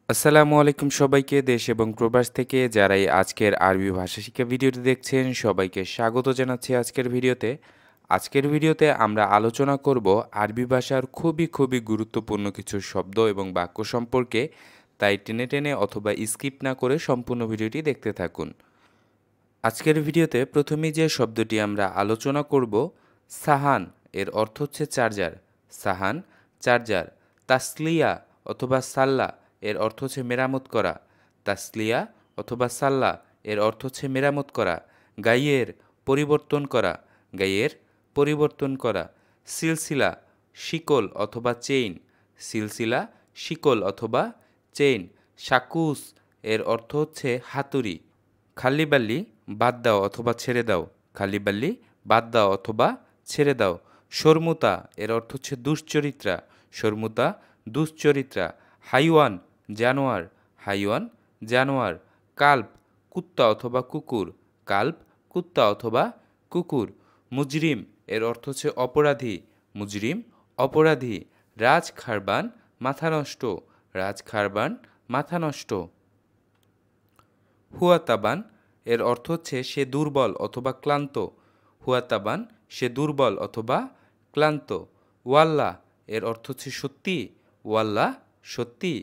আসসালামু আলাইকুম সবাইকে দেশ এবং প্রবাস থেকে যারাই আজকের আরবি ভাষা শিক্ষা ভিডিওটি দেখছেন সবাইকে স্বাগত জানাচ্ছি আজকের ভিডিওতে আমরা আলোচনা করব আরবি ভাষার খুবই গুরুত্বপূর্ণ কিছু শব্দ এবং বাক্য সম্পর্কে। তাই টেনে টেনে অথবা স্কিপ না করে সম্পূর্ণ ভিডিওটি দেখতে থাকুন। আজকের ভিডিওতে প্রথমেই যে শব্দটি আমরা আলোচনা করব সাহান, এর অর্থ হচ্ছে চার্জার। সাহান, চার্জার। তাসলিয়া অথবা সাল্লা, এর অর্থ হচ্ছে মেরামত করা। তাসলিয়া অথবা সাল্লা, এর অর্থ হচ্ছে মেরামত করা। গাইয়ের, পরিবর্তন করা। গাইয়ের, পরিবর্তন করা। সিলসিলা, শিকল অথবা চেইন। সিলসিলা, শিকল অথবা চেইন। শাকুস, এর অর্থ হচ্ছে হাতুড়ি। খাল্লিবাল্লি, বাদ দাও অথবা ছেড়ে দাও। খাল্লিবাল্লি, বাদ দাও অথবা ছেড়ে দাও। শর্মুতা, এর অর্থ হচ্ছে দুশ্চরিত্রা। শর্মুতা, দুশ্চরিত্রা। হাইওয়ান, জানোয়ার। হাইওয়ান, জানোয়ার। কাল্প, কুত্তা অথবা কুকুর। কাল্প, কুত্তা অথবা কুকুর। মুজরিম, এর অর্থ হচ্ছে অপরাধী। মুজরিম, অপরাধী। রাজখারবান, মাথা নষ্ট। রাজখারবান, মাথা নষ্ট। হুয়াতাবান, এর অর্থ হচ্ছে সে দুর্বল অথবা ক্লান্ত। হুয়াতাবান, সে দুর্বল অথবা ক্লান্ত। ওয়াল্লা, এর অর্থ হচ্ছে সত্যি। ওয়াল্লা, সত্যি।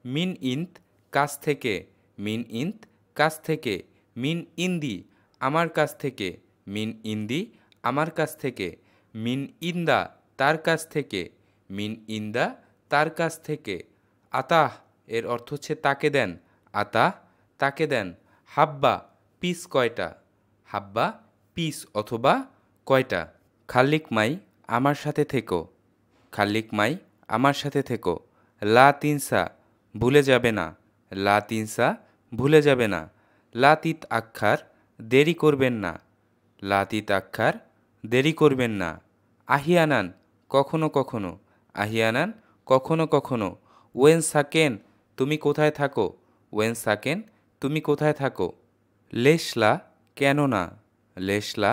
মিন ইন্ত, কাছ থেকে। মিন ইন্ত, কাছ থেকে। মিন ইন্দি, আমার কাছ থেকে। মিন ইন্দি, আমার কাছ থেকে। মিন ইন্দা, তার কাছ থেকে। মিন ইন্দা, তার কাছ থেকে। আতাহ, এর অর্থ হচ্ছে তাকে দেন। আতাহ, তাকে দেন। হাব্বা, পিস কয়টা। হাব্বা, পিস অথবা কয়টা। খাল্লিক মাই, আমার সাথে থেকো। খাল্লিক মাই, আমার সাথে থেকো। লা তিনসা, ভুলে যাবে না। লা তিনসা, ভুলে যাবে না। লাতিত আক্ষার, দেরি করবেন না। লাতিত আক্ষার, দেরি করবেন না। আহিয়ানান, কখনো কখনো। আহিয়ানান, কখনো কখনো। ওয়েন সাকেন, তুমি কোথায় থাকো। ওয়েন সাকেন, তুমি কোথায় থাকো। লেশলা, কেন না। লেশলা,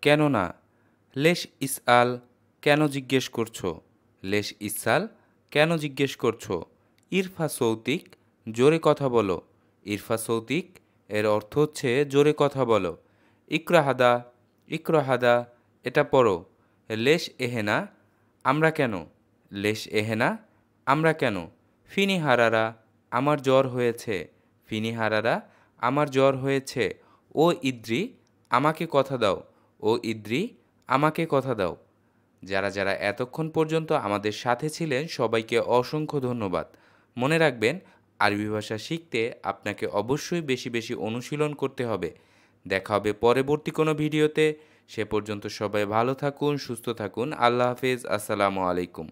কেন না। লেশ ইসআল, কেন জিজ্ঞেস করছো। লেশ ইসআল, কেন জিজ্ঞেস করছো। ইরফা সৌতিক, জোরে কথা বলো। ইরফা সৌতিক, এর অর্থ হচ্ছে জোরে কথা বলো। ইকরাহাদা, ইকরাহাদা, এটা পড়ো। লেশ এহেনা, আমরা কেন। লেশ এহেনা, আমরা কেন। ফিনি হারারা, আমার জ্বর হয়েছে। ফিনি হারারা, আমার জ্বর হয়েছে। ও ইদ্রি, আমাকে কথা দাও। ও ইদ্রি, আমাকে কথা দাও। যারা এতক্ষণ পর্যন্ত আমাদের সাথে ছিলেন সবাইকে অসংখ্য ধন্যবাদ। মনে রাখবেন, আরবি ভাষা শিখতে আপনাকে অবশ্যই বেশি অনুশীলন করতে হবে। দেখা হবে পরবর্তী কোনো ভিডিওতে। সে পর্যন্ত সবাই ভালো থাকুন, সুস্থ থাকুন। আল্লাহ হাফেজ। আসসালামু আলাইকুম।